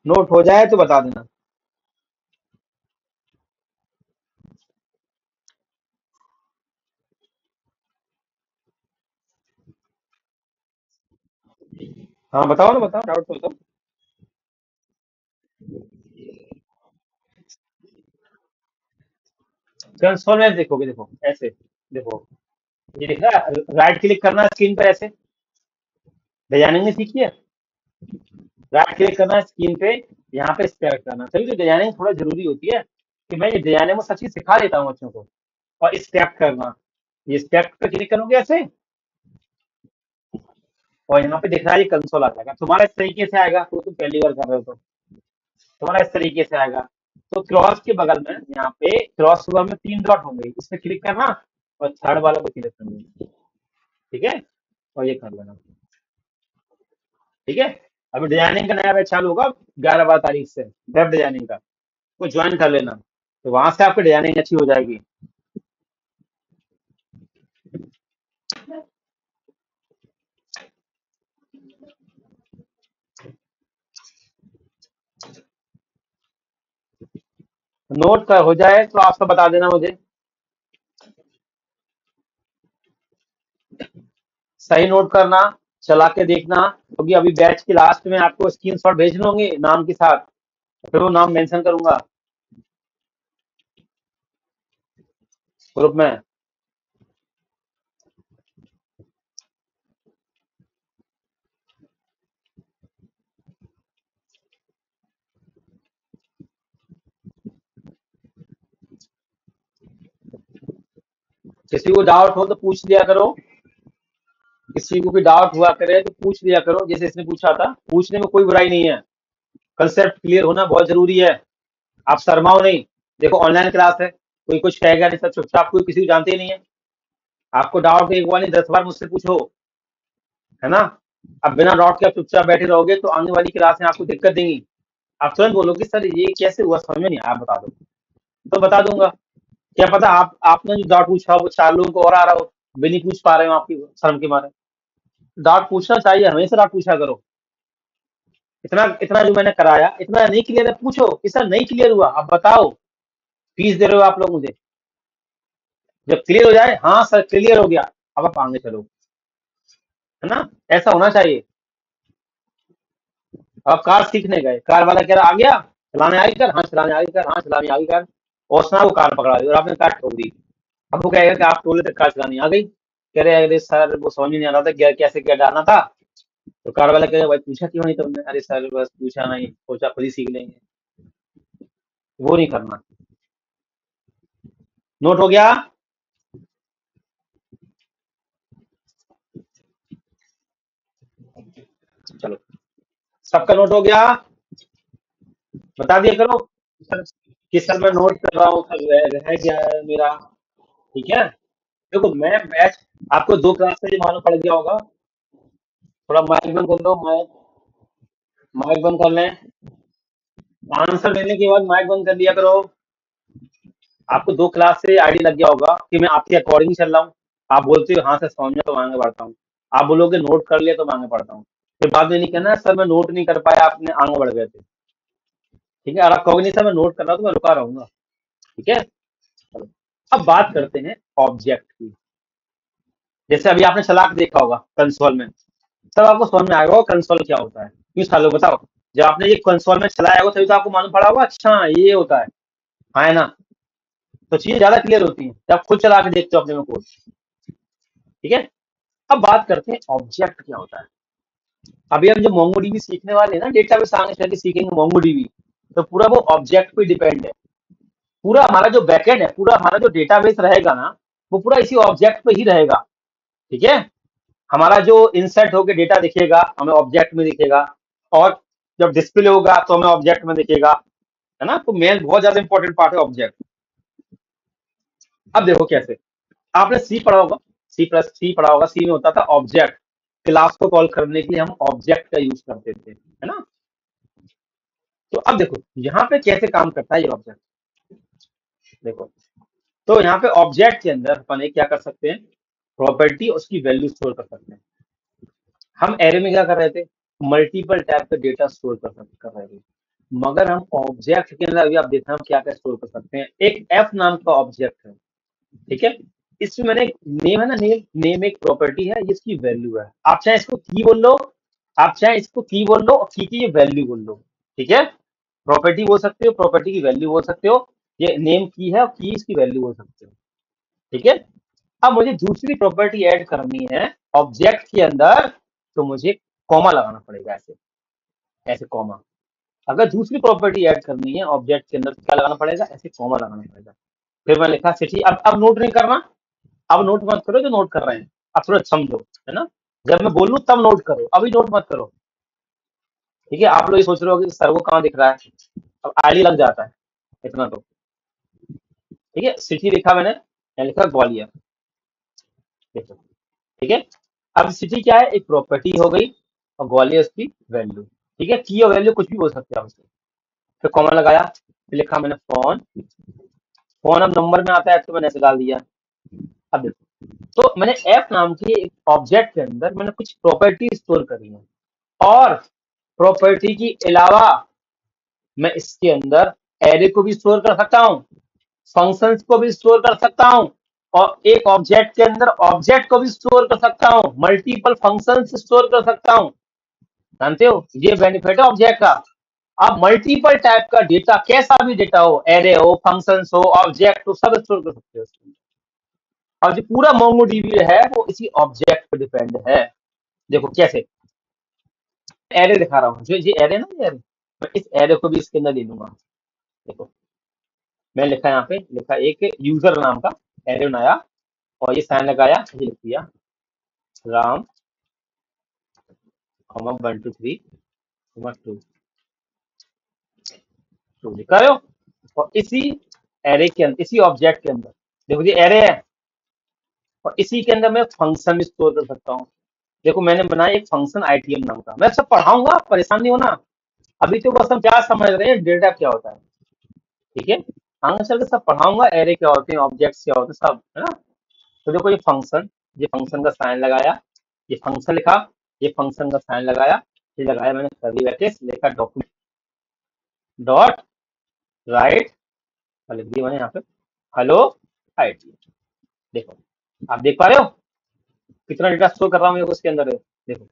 नोट हो जाए तो बता देना। हाँ बताओ ना, बताओ, डाउट तो बताओ। कंसोल में देखोगे, देखो ऐसे, देखो ये दिख रहा है, राइट क्लिक करना है स्क्रीन पर ऐसे, डिजाइनिंग में सीखी है, राइट क्लिक करना है स्क्रीन पे, यहाँ पे स्पेक्ट करना, चलिए तो डिजाइनिंग थोड़ा जरूरी होती है, कि मैं ये डिजाइनिंग में सब चीज सिखा देता हूँ बच्चों को। और स्पेक्ट करना, ये स्पेक्ट पे क्लिक करोगे ऐसे, और यहाँ पे दिख रहा है ये कंसोल आ जाएगा तुम्हारा, इस तरीके से आएगा, तो तुम पहली बार कर रहे हो तो तुम्हारा इस तरीके से आएगा। तो क्रॉस के बगल में यहाँ पे क्रॉस के बगल में 3 डॉट होंगे, इस पे क्लिक करना, और थर्ड वाला पे क्लिक करना, ठीक है, और ये कर लेना। ठीक है, अभी डिजाइनिंग का नया बैच चालू होगा 11-12 तारीख से, वेब डिजाइनिंग का, वो ज्वाइन कर लेना, तो वहां से आपकी डिजाइनिंग अच्छी हो जाएगी। नोट का हो जाए तो आप सब बता देना मुझे, सही नोट करना, चला के देखना, क्योंकि अभी बैच के लास्ट में आपको स्क्रीनशॉट भेजने होंगे नाम के साथ, फिर वो नाम मेंशन करूंगा ग्रुप में। किसी को डाउट हो तो पूछ लिया करो, किसी को भी डाउट हुआ करे तो पूछ लिया करो, जैसे इसने पूछा था, पूछने में कोई बुराई नहीं है, कंसेप्ट क्लियर होना बहुत जरूरी है, आप शर्माओ नहीं। देखो ऑनलाइन क्लास है, कोई कुछ कहेगा नहीं, सब चुपचाप, कोई किसी को जानते ही नहीं है, आपको डाउट एक बार नहीं 10 बार मुझसे पूछो, है ना। अब बिना डाउट के आप चुपचाप बैठे रहोगे तो आने वाली क्लास में आपको दिक्कत देंगी, आप तुरंत बोलोगे सर ये कैसे हुआ, समझ में नहीं आया, आप बता दो, तो बता दूंगा। क्या पता आपने जो डाउट पूछा वो 4 लोगों को और आ रहा हो, भी नहीं पूछ पा रहे हो आपकी शर्म के मारे, डाउट पूछना चाहिए, हमेशा डाउट पूछा करो। इतना इतना जो मैंने कराया, इतना नहीं क्लियर है, पूछो कि सर नहीं क्लियर हुआ, अब बताओ। फीस दे रहे हो आप लोग मुझे। जब क्लियर हो जाए, हाँ सर क्लियर हो गया, अब आप आगे चलो, है ना? ऐसा होना चाहिए। अब कार सीखने गए, कार वाला कह रहा आ गया, चलाने आई कर, हाँ चलाने आई कर, हाँ चलाने आई कर। और उसने वो कार पकड़ा दी और आपने कार ठोक दी। अब वो कहेगा कि आप टोले तक कार चलानी आ गई, कह रहे अरे सर वो समझ में नहीं आ रहा था गियर कैसे क्या डालना था। तो कार वाला कहेगा भाई पूछा क्यों नहीं तुमने? अरे सर बस पूछा नहीं, सोचा खुद ही सीख लेंगे। वो नहीं करना। नोट हो गया? चलो, सबका नोट हो गया? बता दिया करो सर कि सर मैं नोट कर रहा हूँ, सर रह गया है मेरा। ठीक है। देखो मैं बैच आपको 2 क्लास से जो मालूम पड़ गया होगा। थोड़ा माइक बंद कर लो, माइक माइक बंद कर लें। आंसर देने के बाद माइक बंद कर दिया करो। आपको 2 क्लास से आइडिया लग गया होगा कि मैं आपके अकॉर्डिंग चल रहा हूँ। आप बोलते हो हाँ सर समझ में तो मैं आगे बढ़ता हूँ। आप बोलोगे नोट कर लिया तो मैं आगे बढ़ता हूँ। फिर बाद में नहीं कहना सर मैं नोट नहीं कर पाया, आपने आगे बढ़ गए थे। ठीक है, और आप कहोगे नहीं सर मैं नोट कर रहा हूँ तो मैं रुका रहूंगा। ठीक है। चलो, अब बात करते हैं ऑब्जेक्ट की। जैसे अभी आपने चला के देखा होगा कंसोल में, तब आपको समझ में आएगा कंसोल क्या होता है। क्यों सालों बताओ। जब आपने ये कंसोल में चलाया होगा तभी तो आपको मालूम पड़ा होगा, अच्छा ये होता है। हाँ है ना? तो चीजें ज्यादा क्लियर होती हैं जब आप खुद चला के देखते हो अपने में कोड। ठीक है। अब बात करते हैं ऑब्जेक्ट क्या होता है। अभी हम जो मोंगोडीबी सीखने वाले हैं ना, डेटाबेस आगे चल के सीखेंगे मोंगोडीबी, तो पूरा वो ऑब्जेक्ट पे डिपेंड है। पूरा हमारा जो बैकएंड है, पूरा हमारा जो डेटाबेस रहेगा ना, वो पूरा इसी ऑब्जेक्ट पे ही रहेगा। ठीक है। हमारा जो इंसर्ट होकर डेटा दिखेगा हमें ऑब्जेक्ट में दिखेगा, और जब डिस्प्ले होगा तो हमें ऑब्जेक्ट में दिखेगा। है ना? तो मेन बहुत ज्यादा इंपॉर्टेंट पार्ट है ऑब्जेक्ट। अब देखो कैसे। आपने सी पढ़ा होगा, सी पढ़ा होगा। सी में होता था ऑब्जेक्ट। क्लास को कॉल करने के लिए हम ऑब्जेक्ट का यूज करते थे, है ना? तो अब देखो यहाँ पे कैसे काम करता है ये ऑब्जेक्ट। देखो, तो यहाँ पे ऑब्जेक्ट के अंदर अपन एक क्या कर सकते हैं, प्रॉपर्टी उसकी वैल्यू स्टोर कर सकते हैं। हम एरे में क्या कर रहे थे, मल्टीपल टाइप का डेटा स्टोर कर रहे थे। मगर हम ऑब्जेक्ट के अंदर अभी आप देखना हम क्या क्या स्टोर कर सकते हैं। एक एफ नाम का ऑब्जेक्ट है। ठीक है। इसमें मैंने नेम है ना, नेम नेम एक प्रॉपर्टी है, इसकी वैल्यू है। आप चाहे इसको की बोल लो, आप चाहे इसको की बोल लो और की की वैल्यू बोल लो। ठीक है। प्रॉपर्टी बोल सकते हो, प्रॉपर्टी की वैल्यू बोल सकते हो। ये नेम की है और की इसकी वैल्यू बोल सकते हो। ठीक है। अब मुझे दूसरी प्रॉपर्टी ऐड करनी है ऑब्जेक्ट के अंदर, तो मुझे कॉमा लगाना पड़ेगा, ऐसे ऐसे कॉमा। अगर दूसरी प्रॉपर्टी ऐड करनी है ऑब्जेक्ट के अंदर तो क्या लगाना पड़ेगा, ऐसे कॉमा लगाना पड़ेगा। फिर मैं लिखा सिटी। अब नोट नहीं करना। अब नोट मत करो जो नोट कर रहे हैं, अब थोड़ा समझो, है ना? जब मैं बोलूं तब नोट करो, अभी नोट मत करो। ठीक है। आप लोग ये सोच रहे हो कि सर को कहाँ दिख रहा है, अब आईडी लग जाता है इतना तो। ठीक है। सिटी लिखा मैंने, यहाँ लिखा ग्वालियर। देखो, ठीक है। अब सिटी क्या है, एक प्रॉपर्टी हो गई, और ग्वालियर उसकी वैल्यू। ठीक है। की और वैल्यू कुछ भी बोल सकते हैं आप उसको। फिर कॉमा लगाया, फिर लिखा मैंने फोन। फोन अब नंबर में आता है तो मैंने ऐसे डाल दिया। अब देखो, तो मैंने एफ नाम के एक ऑब्जेक्ट के अंदर मैंने कुछ प्रॉपर्टी स्टोर करी है, और प्रॉपर्टी के अलावा मैं इसके अंदर एरे को भी स्टोर कर सकता हूँ, फंक्शंस को भी स्टोर कर सकता हूँ, और एक ऑब्जेक्ट के अंदर ऑब्जेक्ट को भी स्टोर कर सकता हूँ, मल्टीपल फंक्शंस स्टोर कर सकता हूँ। जानते हो ये बेनिफिट है ऑब्जेक्ट का। आप मल्टीपल टाइप का डेटा, कैसा भी डेटा हो, एरे हो, फंक्शंस हो, ऑब्जेक्ट हो, सब स्टोर कर सकते हो उसमें। और जो पूरा मोंगोडीबी है वो इसी ऑब्जेक्ट पर डिपेंड है। देखो कैसे, एरे दिखा रहा हूँ, जो ये एरे ना, ये एरे, मैं इस एरे को भी इसके अंदर ले लूंगा। देखो, मैं लिखा यहाँ पे, लिखा एक यूजर नाम का एरे बनाया, और ये साइन लगाया, ये लिख दिया राम, कॉमा 1 2 3, कॉमा 2 2 लिखा रहे हो। और इसी एरे के अंदर, इसी ऑब्जेक्ट के अंदर, देखो ये एरे है, और इसी के अंदर मैं फंक्शन स्टोर कर सकता हूँ। देखो मैंने बनाया एक फंक्शन आईटीएम नाम का, मैं सब पढ़ाऊंगा, परेशान नहीं होना। अभी तो बस हम क्या समझ रहे हैं, डेटा क्या होता है। ठीक है। आगे चल के सब पढ़ाऊंगा, एरे क्या होते हैं, ऑब्जेक्ट्स क्या होते हैं, सब, है ना? तो देखो ये फंक्शन का साइन लगाया, ये फंक्शन लिखा, ये फंक्शन का साइन लगाया, ये लगाया मैंने कर्ली ब्रैकेट, लिखा डॉक्यूमेंट डॉट राइट, लिख दिया मैंने यहाँ पे हेलो आईटी। देखो आप देख पा रहे हो कितना डेटा स्टोर कर रहा हूँ मैं उसके अंदर है। देखो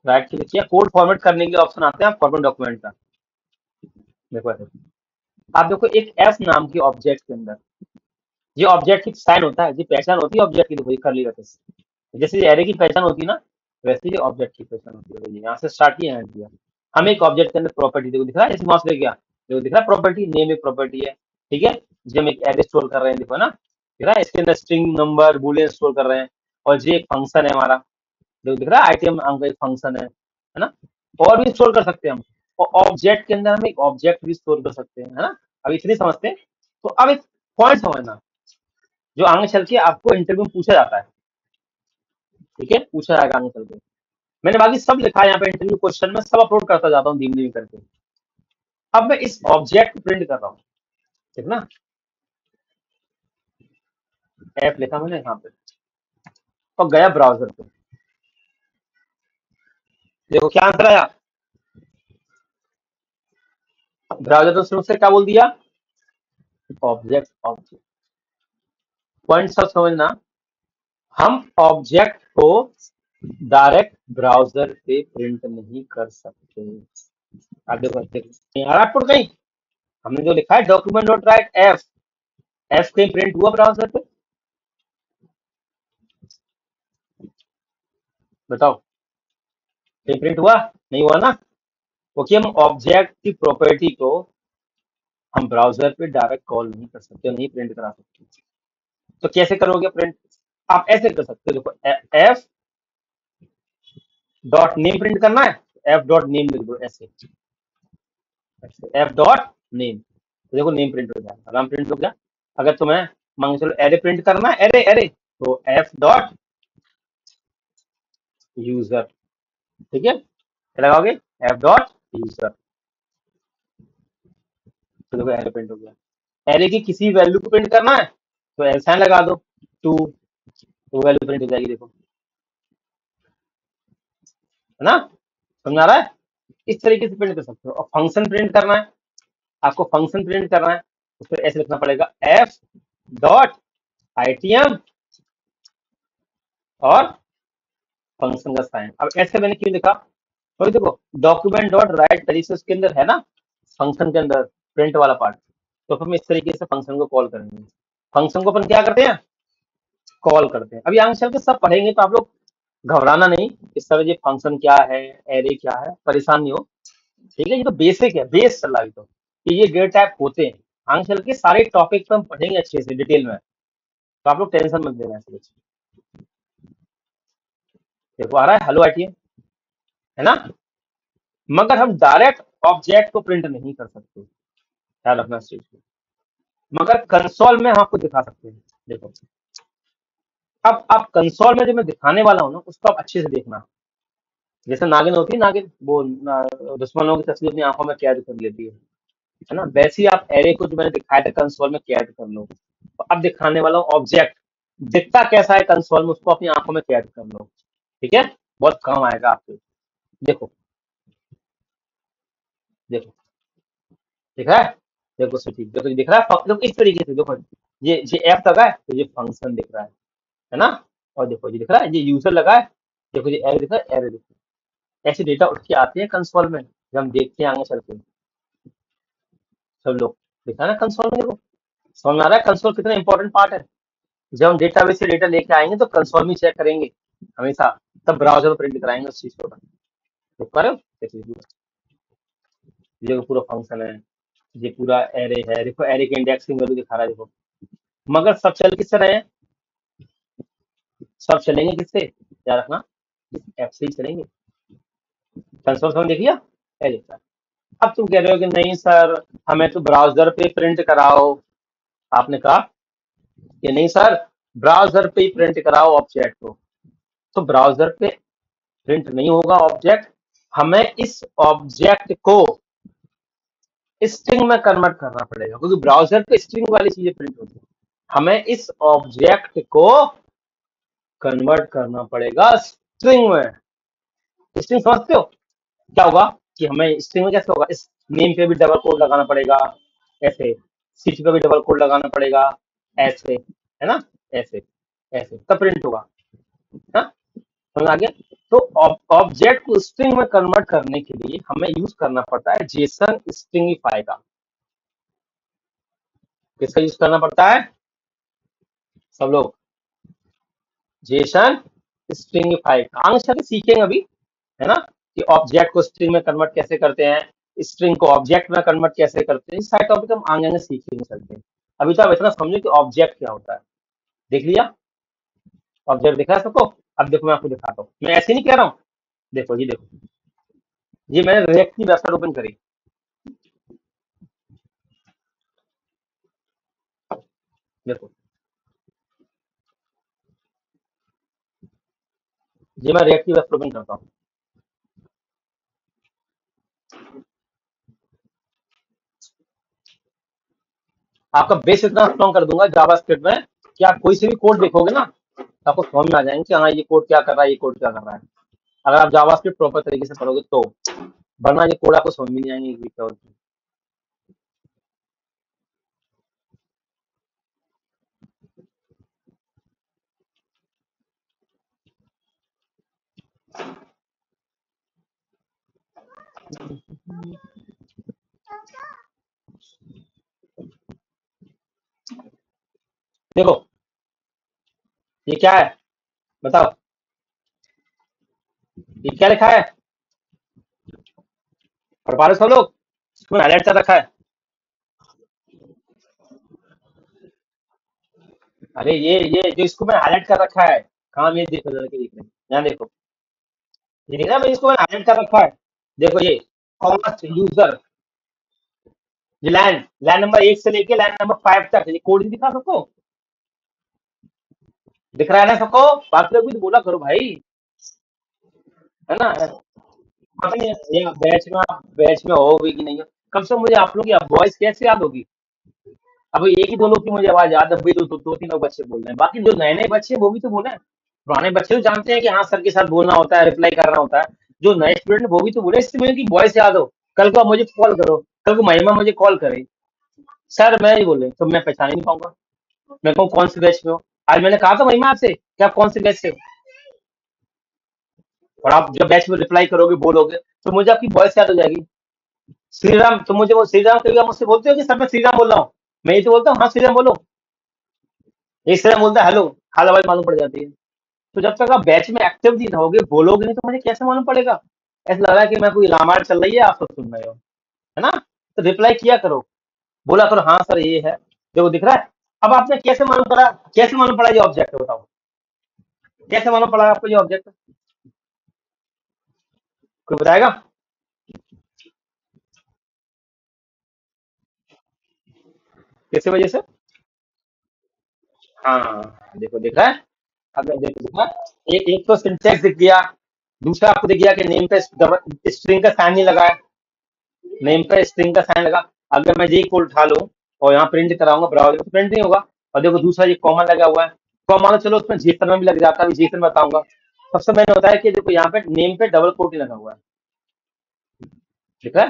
राइट क्लिक किया, कोड फॉर्मेट करने के ऑप्शन आते हैं फॉर्मेट डॉक्यूमेंट का। देखो ऐसे आप देखो एक एस नाम की ऑब्जेक्ट के अंदर ये ऑब्जेक्ट की साइन होता है, ये पहचान होती है ऑब्जेक्ट की। देखो ये कर ली जैसे ये एरे की पहचान होती है ना, वैसे ही ऑब्जेक्ट की पहचान होती है। ये यहाँ से स्टार्ट किया यहाँ किया, हम एक ऑब्जेक्ट के अंदर प्रॉपर्टी देखो दिख रहा है, जैसे माउस ले गया देखो दिख रहा है प्रॉपर्टी, नेम एक प्रॉपर्टी है, ठीक है। जो हम एक एरे स्टोर कर रहे हैं देखो ना, दिख रहा है इसके अंदर स्ट्रिंग नंबर बूलियन स्टोर कर रहे हैं, और ये एक फंक्शन है हमारा, देखो दिख रहा है आईटीएम नाम का एक फंक्शन है ना। और भी स्टोर कर सकते हैं हम, और ऑब्जेक्ट के अंदर हम एक ऑब्जेक्ट भी स्टोर कर सकते हैं, है ना। अब इतनी समझते हैं, तो अब एक पॉइंट समझना जो आगे चल के आपको इंटरव्यू में पूछा जाता है, ठीक है, पूछा जाएगा आगे चल के। मैंने बाकी सब लिखा है यहाँ पे इंटरव्यू क्वेश्चन में, सब अपलोड करता जाता हूँ धीमे धीमे करके। अब मैं इस ऑब्जेक्ट प्रिंट कर रहा हूँ, ठीक ना, ऐप लिखा मैंने यहाँ पे और गया ब्राउजर पे। देखो क्या आंसर आया, ब्राउजर तो शुरू से क्या बोल दिया, ऑब्जेक्ट ऑब्जेक्ट। पॉइंट सब समझना, हम ऑब्जेक्ट को डायरेक्ट ब्राउजर पे प्रिंट नहीं कर सकते। आप देखो नहीं आ रहा आउटपुट कहीं, हमने जो लिखा है document dot right F, F कहीं प्रिंट हुआ ब्राउजर पे, बताओ कहीं प्रिंट हुआ, नहीं हुआ ना, क्योंकि हम ऑब्जेक्ट की प्रॉपर्टी को हम ब्राउजर पे डायरेक्ट कॉल नहीं कर सकते, नहीं प्रिंट करा सकते। तो कैसे करोगे प्रिंट, आप ऐसे कर सकते हो, देखो एफ डॉट नेम प्रिंट करना है, एफ डॉट नेम लिख दो ऐसे, एफ डॉट नेम, तो देखो नेम प्रिंट हो जाएगा, आराम प्रिंट हो गया। अगर तुम्हें मान के चलो एरे प्रिंट करना है, एरे एरे, तो एफ डॉट यूजर, ठीक है, क्या लगाओगे, एफ डॉट यूजर, तो देखो एरे प्रिंट हो गया। एरे की किसी वैल्यू को प्रिंट करना है तो ऐसा लगा दो टू, तो वैल्यू प्रिंट हो जाएगी, देखो है ना, समझ आ रहा है। इस तरीके से प्रिंट कर सकते हो। और फंक्शन प्रिंट करना है, आपको फंक्शन प्रिंट करना है, तो फिर ऐसे लिखना पड़ेगा एफ डॉट आईटीएम और फंक्शन का साइन। अब ऐसे मैंने क्यों लिखा, तो देखो डॉक्यूमेंट डॉट राइट तरीके से उसके अंदर है ना, फंक्शन के अंदर प्रिंट वाला पार्ट, तो हम इस तरीके से फंक्शन को कॉल करेंगे। फंक्शन को अपन क्या करते हैं, कॉल करते हैं। अभी आगे चल के सब पढ़ेंगे, तो आप लोग घबराना नहीं, इस तरह ये फंक्शन क्या है, एरे क्या है, परेशान नहीं हो, ठीक है। ये तो बेसिक है, बेस चल रहा है, तो कि ये डेटा टाइप होते हैं। आगे चल के सारे टॉपिक पे हम पढ़ेंगे अच्छे से डिटेल में, तो आप लोग टेंशन मत लेना ऐसे कुछ। देखो आ रहा है हेलो आईटीएम, है ना। मगर हम डायरेक्ट ऑब्जेक्ट को प्रिंट नहीं कर सकते, ख्याल रखना इस चीज को। मगर कंसोल में हम आपको दिखा सकते हैं, देखो अब आप कंसोल में जो मैं दिखाने वाला हूँ ना, उसको आप अच्छे से देखना। जैसे नागिन होती है, नागिन वो दुश्मनों की तस्वीर अपनी आंखों में कैद कर लेती है ना, वैसे ही आप एरे को जो मैंने दिखाया था कंसोल में कैद कर लो। तो अब दिखाने वाला हूँ ऑब्जेक्ट दिखता कैसा है कंसोल में, उसको अपनी आंखों में कैद कर लो, ठीक है, बहुत काम आएगा आपको। देखो देखो दिख रहा है, देखो सर ठीक, देखो ये दिख रहा है, देखो इस तरीके से देखो, ये ऐप लगा है तो ये फंक्शन दिख रहा है ना। और देखो ये दिख रहा है, ये यूजर लगा है, देखो ये एरे दिख रहा है, एरे दिख रहा है। ऐसे डेटा उठ के आते हैं कंसोल में, जब हम देखते हैं आगे चल के सब लोग, दिखा ना कंसोल में, देखो समझ में आ रहा है कंसोल कितना इंपॉर्टेंट पार्ट है। जब हम डेटाबेस से डेटा लेके आएंगे तो कंसोल में चेक करेंगे हमेशा, तब ब्राउजर में प्रिंट कराएंगे उस चीज को। देख पा रहे हो, ये पूरा फंक्शन है, ये पूरा एरे है, देखो एरे के इंडेक्सिंग वैल्यू दिखा रहा है, देखो। मगर सब चल किससे रहे हैं, सब चलेंगे किससे, याद रखना एफ से ही चलेंगे। कंसोल समझ देख लिया, ए देखा। अब तुम कह रहे हो कि नहीं सर हमें तो ब्राउजर पे प्रिंट कराओ, आपने कहा कि नहीं सर ब्राउजर पे ही प्रिंट कराओ ऑब्जेक्ट को, तो ब्राउजर पे प्रिंट नहीं होगा ऑब्जेक्ट, हमें इस ऑब्जेक्ट को स्ट्रिंग में कन्वर्ट करना पड़ेगा, क्योंकि ब्राउजर पे स्ट्रिंग वाली चीजें प्रिंट होती है। हमें इस ऑब्जेक्ट को कन्वर्ट करना पड़ेगा स्ट्रिंग में। स्ट्रिंग समझते हो क्या होगा कि हमें स्ट्रिंग में कैसे होगा, इस नेम पे भी डबल कोड लगाना पड़ेगा, ऐसे सिटी पे भी डबल कोड लगाना पड़ेगा, ऐसे है ना, ऐसे ऐसे तब प्रिंट होगा ना, समझ आ गया। तो ऑब्जेक्ट को स्ट्रिंग में कन्वर्ट करने के लिए हमें यूज करना पड़ता है जेसन स्ट्रिंगिफाई का। किसका यूज करना पड़ता है सब लोग, जेसन स्ट्रिंगिफाई का। आगे चल के सीखेंगे अभी, है ना, कि ऑब्जेक्ट को स्ट्रिंग में कन्वर्ट कैसे करते हैं, स्ट्रिंग को ऑब्जेक्ट में कन्वर्ट कैसे करते हैं, इस सारे टॉपिक हम आगे आगे सीखेंगे चलते हैं। अभी तो आप इतना समझो कि ऑब्जेक्ट क्या होता है। देख लिया, ऑब्जेक्ट दिखा है सबको। अब देखो मैं आपको दिखाता हूँ, मैं ऐसे नहीं कह रहा हूँ। देखो ये देखो, ये मैंने रिएक्ट की वेबसाइट ओपन करी, देखो ये मैं रिएक्ट की वेबसाइट ओपन करता हूँ। आपका बेस इतना स्ट्रॉन्ग कर दूंगा जावास्क्रिप्ट में कि आप कोई से भी कोड देखोगे ना तो आपको समझ में आ जाएंगे कि हाँ ये कोड क्या कर रहा है, ये कोड क्या कर रहा है, अगर आप जावास्क्रिप्ट प्रॉपर तरीके से पढ़ोगे तो। वरना ये कोड आपको समझ में नहीं आएंगे कि क्या होता है। देखो ये क्या है बताओ, ये क्या लिखा है, पढ़ पा रहे हो सब लोग, इसको हाईलाइट कर रखा है। अरे ये जो इसको मैंने हाईलाइट कर रखा है, काम ये देखो लड़के देख रहे हैं, यहाँ देखो, ये देख रहा है, मैं इसको मैंने हाईलाइट कर रखा है। देखो ये कॉमर्स यूजर, ये लाइन लाइन नंबर 1 से लेके लाइन नंबर 5 तक, ये कोड दिखा सबको, दिख रहा है ना सबको, बात करो भी तो बोला करो भाई, है ना। पता नहीं ये बैच में हो भी कि नहीं हो, कम से कम मुझे आप लोग की वॉइस कैसे याद होगी। अब एक ही दो लोग की मुझे आवाज याद है, वही दो तीन लोग बच्चे बोल रहे हैं, बाकी जो नए नए बच्चे हैं वो भी तो बोले। पुराने बच्चे तो जानते हैं कि हाँ सर के साथ बोलना होता है, रिप्लाई करना होता है। जो नए स्टूडेंट वो भी तो बोले, इससे मुझे की वॉइस याद हो, कल को आप मुझे कॉल करो, कल को महिमा मुझे कॉल करे, सर मैं ही बोले तो मैं पहचान ही नहीं पाऊंगा, मैं कहूँ कौन से बैच में हो। आज मैंने कहा था महिमा आपसे कि आप कौन से बैच से हो, और आप जब बैच में रिप्लाई करोगे बोलोगे तो मुझे आपकी वॉइस याद हो जाएगी। श्रीराम, तो मुझे वो श्रीराम कभी आप मुझसे बोलते हो कि सर मैं श्रीराम बोल रहा हूँ, मैं ये तो बोलता हूँ हाँ श्रीराम बोलो, एक श्रीराम बोलता है हेलो, हाल आवाज मालूम पड़ जाती है। तो जब तक आप बैच में एक्टिव नहीं रहोगे बोलोगे नहीं तो मुझे कैसे मालूम पड़ेगा। ऐसा लग रहा है कि मैं कोई रामायण चल रही है आप सब सुन रहे हो, है ना। तो रिप्लाई किया करो, बोला करो हाँ सर ये है, देखो दिख रहा है। अब आपने कैसे मालूम पड़ा, कैसे मालूम पड़ा ये ऑब्जेक्ट है, बताओ कैसे मालूम पड़ा आपको ये ऑब्जेक्ट, कोई बताएगा। किस वजह से, हाँ देखो दिख रहा है, अब देखो दिख रहा है, एक एक तो सिंटेक्स दिख गया, दूसरा आपको दिख गया कि नेम पे स्ट्रिंग का साइन नहीं लगा है, नेम पे स्ट्रिंग का साइन लगा। अगर मैं ये कोड उठा लूं और यहाँ प्रिंट कराऊंगा ब्राउजर तो प्रिंट नहीं होगा। और देखो दूसरा ये कॉमा लगा हुआ है, कॉमा तो चलो उसमें जीसन में भी लग जाता है, अभी जीसन बताऊंगा। सबसे मैंने होता है कि देखो यहाँ पे नेम पे डबल कोट ही लगा हुआ है, ठीक है,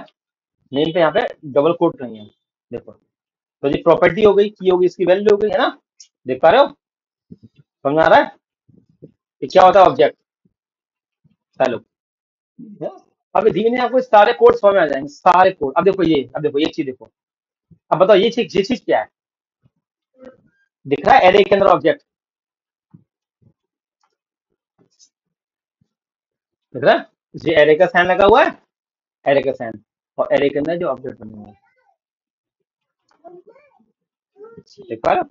नेम पे यहाँ पे डबल कोट नहीं है, देखो। तो ये प्रॉपर्टी हो गई, की होगी, इसकी वैल्यू हो गई, है ना, देख पा रहे हो, समझ में आ रहा है कि क्या होता है ऑब्जेक्ट। चलो, अब धीरे धीरे आपको सारे कोड समझ में आ जाएंगे, सारे कोड। अब देखो ये, अब देखो एक चीज देखो, अब बताओ ये चीज क्या है, दिख रहा है एरे के अंदर ऑब्जेक्ट, दिख रहा है, ये एरे का साइन लगा हुआ है, एरे का साइन, और एरे के अंदर जो ऑब्जेक्ट बने हुए हैं, देख पा रहे हो।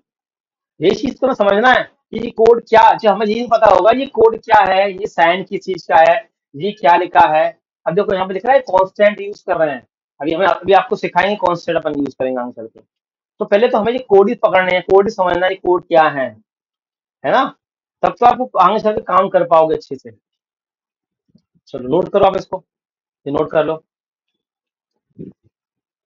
ये चीज तो समझना है कि ये कोड क्या, जो हमें ये नहीं पता होगा ये कोड क्या है, ये साइन किस चीज का है, ये क्या लिखा है। अब देखो यहाँ पे दिख रहा है कॉन्स्टेंट यूज कर रहे हैं, अभी आपको सिखाएंगे कॉन्स्टेंट अपन यूज करेंगे आगे चल के। तो पहले तो हमें ये कोड ही पकड़ने हैं, कोड ही समझना है कोड क्या है ना, तब तो आपको आगे चल के काम कर पाओगे अच्छे से। चलो नोट करो आप इसको, ये नोट कर लो।